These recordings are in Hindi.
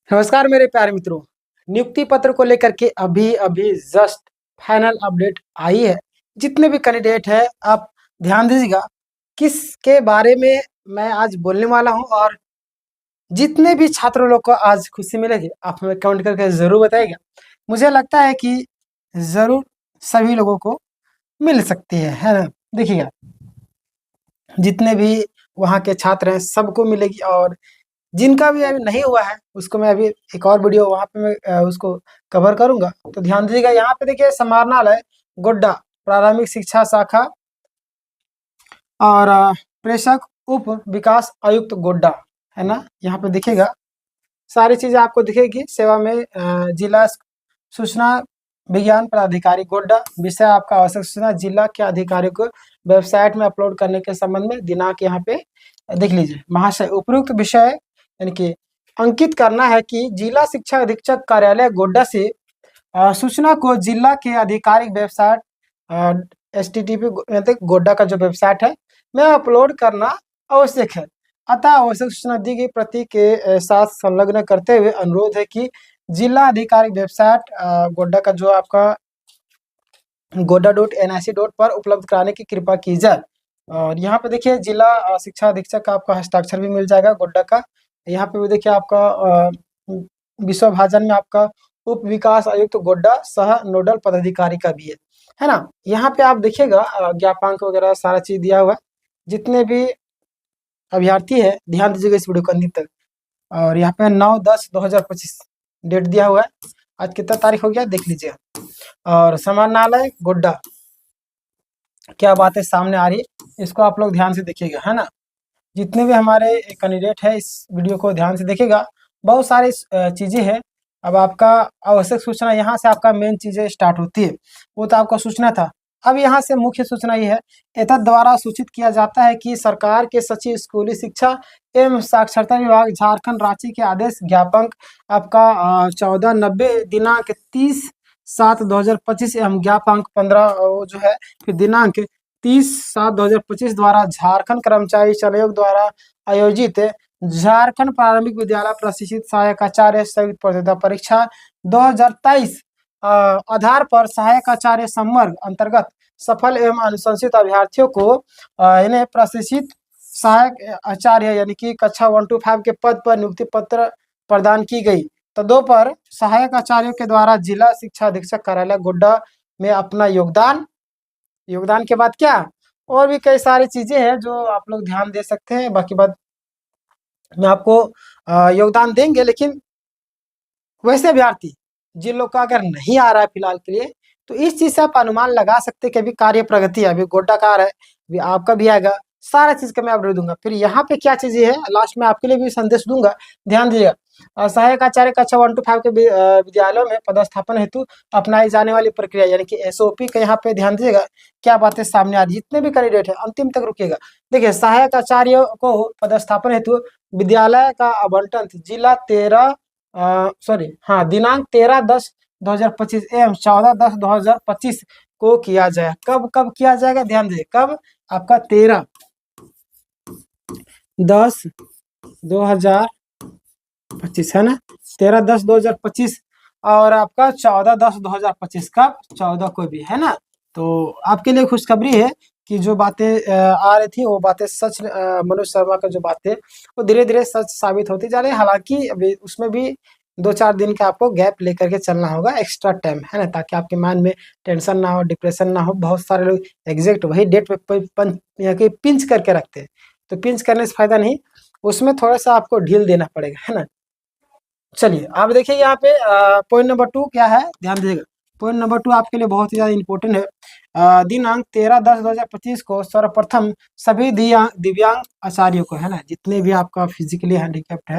नमस्कार मेरे प्यारे मित्रों। नियुक्ति पत्र को लेकर के अभी अभी जस्ट फाइनल अपडेट आई है। जितने भी कैंडिडेट हैं आप ध्यान दीजिएगा किसके बारे में मैं आज बोलने वाला हूं, और जितने भी छात्र लोग को आज खुशी मिलेगी आप हमें कमेंट करके ज़रूर बताइएगा। मुझे लगता है कि ज़रूर सभी लोगों को मिल सकती है ना। देखिएगा जितने भी वहाँ के छात्र हैं सबको मिलेगी, और जिनका भी अभी नहीं हुआ है उसको मैं अभी एक और वीडियो वहाँ पे मैं उसको कवर करूँगा। तो ध्यान दीजिएगा, यहाँ पे देखिए समाहरणालय गोड्डा प्रारंभिक शिक्षा शाखा और प्रेषक उप विकास आयुक्त गोड्डा है ना। यहाँ पे दिखेगा सारी चीज़ें आपको दिखेगी। सेवा में जिला सूचना विज्ञान पदाधिकारी गोड्डा, विषय आपका आवश्यक सूचना जिला के अधिकारी को वेबसाइट में अपलोड करने के संबंध में दिनांक यहाँ पे देख लीजिए। महाशय उपयुक्त विषय यानी कि अंकित करना है कि जिला शिक्षा अधीक्षक कार्यालय गोड्डा से सूचना को जिला के आधिकारिक वेबसाइट http गोड्डा का जो वेबसाइट है में अपलोड करना आवश्यक है। अतः आवश्यक सूचना दी गई प्रति के साथ संलग्न करते हुए अनुरोध है कि जिला आधिकारिक वेबसाइट गोड्डा का जो आपका goda.nic. पर उपलब्ध कराने की कृपा की जाए। और यहाँ पे देखिए जिला शिक्षा अधीक्षक का आपका हस्ताक्षर भी मिल जाएगा गोड्डा का। यहाँ पे भी देखिए आपका विश्वभाजन में आपका उप विकास आयुक्त गोड्डा सह नोडल पदाधिकारी का भी है ना। यहाँ पे आप देखिएगा ज्ञापांक वगैरह सारा चीज दिया हुआ है। जितने भी अभ्यर्थी है ध्यान दीजिएगा इस वीडियो को अंतिम तक। और यहाँ पे 9/10/2025 डेट दिया हुआ है। आज कितना तारीख हो गया देख लीजिए। और समाहरणालय गोड्डा क्या बातें सामने आ रही है इसको आप लोग ध्यान से देखिएगा है ना। जितने भी हमारे कैंडिडेट है इस वीडियो को ध्यान से देखिएगा। बहुत सारी चीज़ें हैं। अब आपका आवश्यक सूचना यहाँ से आपका मेन चीज़ें स्टार्ट होती है, वो तो आपका सूचना था। अब यहाँ से मुख्य सूचना ये है, एतद द्वारा सूचित किया जाता है कि सरकार के सचिव स्कूली शिक्षा एवं साक्षरता विभाग झारखंड रांची के आदेश ज्ञापक आपका 1490 दिनांक 30/7/2025 एवं ज्ञापक 15 जो है फिर दिनांक 30/7/2025 द्वारा झारखंड कर्मचारी चयन आयोग द्वारा आयोजित झारखंड प्रारंभिक विद्यालय प्रशिक्षित सहायक आचार्य संयुक्त प्रतियोगिता परीक्षा 2023 आधार पर सहायक आचार्य संवर्ग अंतर्गत सफल एवं अनुशंसित अभ्यर्थियों को इन्हें प्रशिक्षित सहायक आचार्य यानी कि कक्षा 1 to 5 के पद पर नियुक्ति पत्र प्रदान की गई। पदों पर सहायक आचार्यों के द्वारा जिला शिक्षा अधीक्षक कार्यालय गोड्डा में अपना योगदान के बाद क्या और भी कई सारी चीजें हैं जो आप लोग ध्यान दे सकते हैं। बाकी बात में आपको योगदान देंगे, लेकिन वैसे अभ्यर्थी जिन लोग का अगर नहीं आ रहा है फिलहाल के लिए, तो इस चीज से आप अनुमान लगा सकते हैं कि अभी कार्य प्रगति है, अभी गोड्डा का आ रहा है, अभी आपका भी आएगा। सारा चीज का मैं अपडेट दूंगा। फिर यहाँ पे क्या चीजें है लास्ट में आपके लिए भी संदेश दूंगा, ध्यान दीजिएगा। सहायक आचार्य कक्षा 1 to 5 के विद्यालयों में पदस्थापन हेतु अपनाई जाने वाली प्रक्रिया यानी कि SOP का यहाँ पे ध्यान दीजिएगा क्या बातें सामने आ रही। जितने भी कैंडिडेट है अंतिम तक रुकिएगा। देखिए सहायक आचार्य को पदस्थापन हेतु विद्यालय का आवंटन जिला 13 दिनांक 13/10/2025 एवं 14/10/2025 को किया जाए। कब कब किया जाएगा ध्यान दीजिए। कब आपका 13/10/2025 है ना, 13/10/2025 और आपका 14/10/2025 कब 14 को भी है ना। तो आपके लिए खुशखबरी है कि जो बातें आ रही थी वो बातें सच, मनोज शर्मा का जो बातें वो धीरे धीरे सच साबित होती जा रही है। हालांकि अभी उसमें भी 2-4 दिन का आपको गैप लेकर के चलना होगा, एक्स्ट्रा टाइम है ना, ताकि आपके माइंड में टेंशन ना हो, डिप्रेशन ना हो। बहुत सारे लोग एग्जैक्ट वही डेट पे पिंच करके रखते हैं, तो पिंच करने से फायदा नहीं, उसमें थोड़ा सा आपको ढील देना पड़ेगा है ना। चलिए आप देखिए यहाँ पे पॉइंट नंबर 2 क्या है ध्यान दीजिएगा। पॉइंट नंबर 2 आपके लिए बहुत ही ज़्यादा इंपॉर्टेंट है। दिनांक 13/10/2025 को सर्वप्रथम सभी दिव्यांग आचार्यों को है ना, जितने भी आपका फिजिकली हैंडीकैप्ट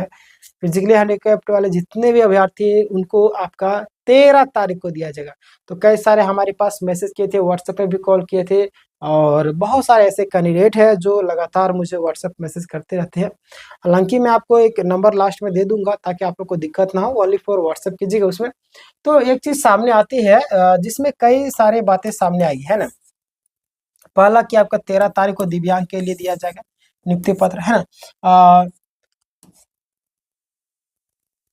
वाले जितने भी अभ्यर्थी हैं उनको आपका 13 तारीख को दिया जाएगा। तो कई सारे हमारे पास मैसेज किए थे, व्हाट्सएप पे भी कॉल किए थे, और बहुत सारे ऐसे कैंडिडेट हैं जो लगातार मुझे व्हाट्सएप मैसेज करते रहते हैं। हालांकि मैं आपको एक नंबर लास्ट में दे दूंगा ताकि आप लोग को दिक्कत ना हो, ओनली फॉर व्हाट्सएप कीजिएगा उसमें। तो एक चीज सामने आती है जिसमें कई सारे बातें सामने आई है ना। पहला कि आपका 13 तारीख को दिव्यांग के लिए दिया जाएगा नियुक्ति पत्र है ना।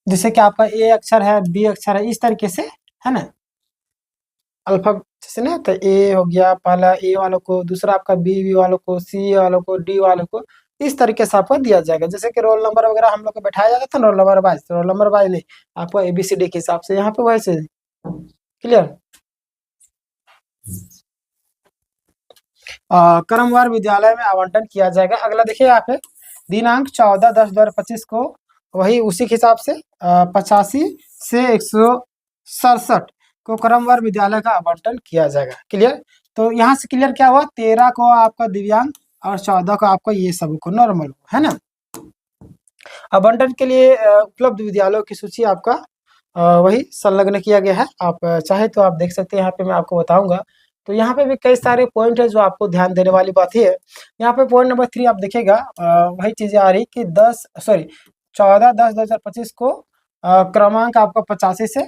जैसे कि आपका ए अक्षर है, बी अक्षर है, इस तरीके से, है ना, अल्फा जैसे ना, तो ए हो गया पहला ए वालों को, दूसरा आपका बी वालों को, सी वालों को, डी वालों को, इस तरीके से आपको दिया जाएगा। जैसे कि रोल नंबर वगैरह हम लोग को बैठाया जाता था roll number wise, roll number wise नहीं, आपको ABCD के हिसाब से यहाँ पे वैसे। क्लियर। क्रमवार विद्यालय में आवंटन किया जाएगा। अगला देखिए यहाँ पे, दिनांक 14/10/2025 को वही उसी के हिसाब से 85 से 167 को क्रमवार विद्यालय का आवंटन किया जाएगा। क्लियर। तो यहाँ से क्लियर क्या हुआ, 13 को आपका दिव्यांग और 14 को आपको ये सब को नॉर्मल, है ना। आवंटन के लिए उपलब्ध विद्यालयों की सूची आपका वही संलग्न किया गया है। आप चाहे तो आप देख सकते हैं, यहाँ पे मैं आपको बताऊंगा। तो यहाँ पे भी कई सारे पॉइंट है जो आपको ध्यान देने वाली बात है। यहाँ पे पॉइंट नंबर 3 आप देखिएगा, वही चीजें आ रही कि 14/10/2025 को क्रमांक आपका 85 से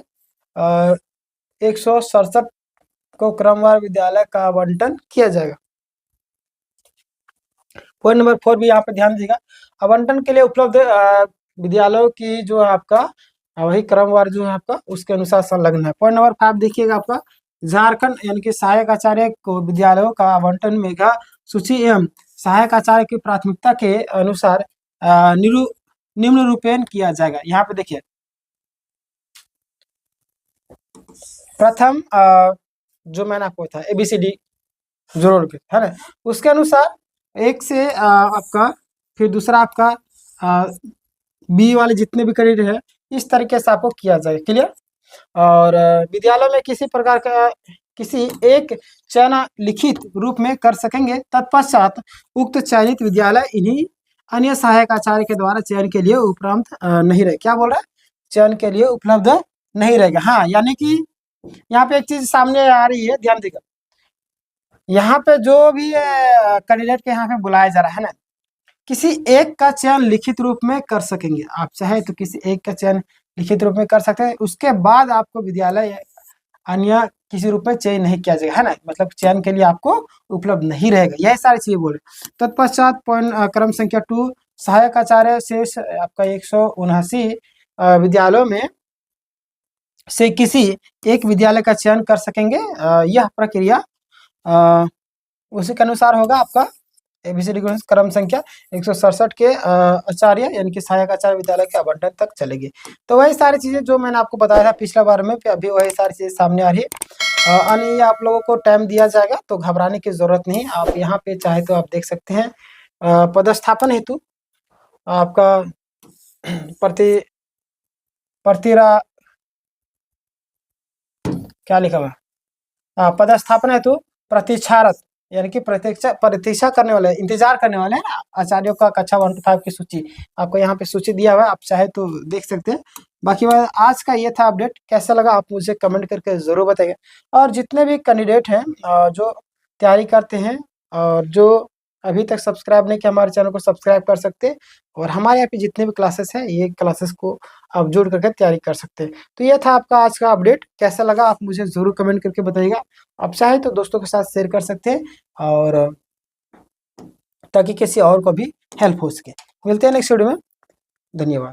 167 को क्रमवार विद्यालय का आवंटन किया जाएगा। पॉइंट नंबर 4 भी यहाँ पे ध्यान दीजिएगा, आवंटन के लिए उपलब्ध विद्यालयों की जो आपका वही क्रमवार जो है आपका उसके अनुसार संलग्न है। पॉइंट नंबर 5 देखिएगा, आपका झारखंड यानी कि सहायक आचार्य को विद्यालयों का आवंटन मेगा सूची एवं सहायक आचार्य की प्राथमिकता के अनुसार निम्न रूपेण किया जाएगा। यहाँ पे देखिए, प्रथम जो मैंने आपको था ABCD जोड़ के, है ना, उसके अनुसार 1 से आपका, फिर दूसरा आपका बी वाले जितने भी कैंडिडेट है, इस तरीके से आपको किया जाएगा। क्लियर। और विद्यालय में किसी प्रकार का किसी एक चयन लिखित रूप में कर सकेंगे, तत्पश्चात उक्त चयनित विद्यालय इन्हीं अन्य सहायक आचार्य के द्वारा चयन के लिए उपलब्ध नहीं रहे। क्या बोल रहा है, चयन के लिए उपलब्ध नहीं रहेगा। हाँ, यानी कि यहाँ पे एक चीज सामने आ रही है, ध्यान देगा, यहाँ पे जो भी कैंडिडेट के यहाँ पे बुलाया जा रहा है ना, किसी एक का चयन लिखित रूप में कर सकेंगे। आप चाहे तो किसी एक का चयन लिखित रूप में कर सकते हैं, उसके बाद आपको विद्यालय अन्य किसी रूप में चयन नहीं किया जाएगा, है ना, मतलब चयन के लिए आपको उपलब्ध नहीं रहेगा। यही सारी चीजें बोले। तत्पश्चात पॉइंट क्रम संख्या 2, सहायक आचार्य शेष आपका 179 विद्यालयों में से किसी एक विद्यालय का चयन कर सकेंगे। यह प्रक्रिया उसी के अनुसार होगा आपका ABCD क्रम संख्या 167 के आचार्य यानी कि सहायक आचार्य विद्यालय के आवंटन तक चलेगी। तो वही सारी चीजें जो मैंने आपको बताया था पिछला बार में, फिर अभी वही सारी चीजें सामने आ रही है। अन्य आप लोगों को टाइम दिया जाएगा, तो घबराने की जरूरत नहीं। आप यहाँ पे चाहे तो आप देख सकते हैं, पदस्थापन हेतु आपका प्रतिरा क्या लिखा हुआ, पदस्थापन हेतु प्रतीक्षारत यानी कि प्रतीक्षा करने वाले, इंतजार करने वाले हैं ना आचार्यों का कक्षा 1 to 5 की सूची आपको यहाँ पे सूची दिया हुआ है, आप चाहे तो देख सकते हैं। बाकी आज का ये था अपडेट, कैसा लगा आप मुझे कमेंट करके जरूर बताइए। और जितने भी कैंडिडेट हैं जो तैयारी करते हैं और जो अभी तक सब्सक्राइब नहीं किया, हमारे चैनल को सब्सक्राइब कर सकते हैं। और हमारे यहाँ पे जितने भी क्लासेस हैं, ये क्लासेस को आप जोड़ करके तैयारी कर सकते हैं। तो ये था आपका आज का अपडेट, कैसा लगा आप मुझे जरूर कमेंट करके बताइएगा। आप चाहे तो दोस्तों के साथ शेयर कर सकते हैं, और ताकि किसी और को भी हेल्प हो सके। मिलते हैं नेक्स्ट वीडियो में। धन्यवाद।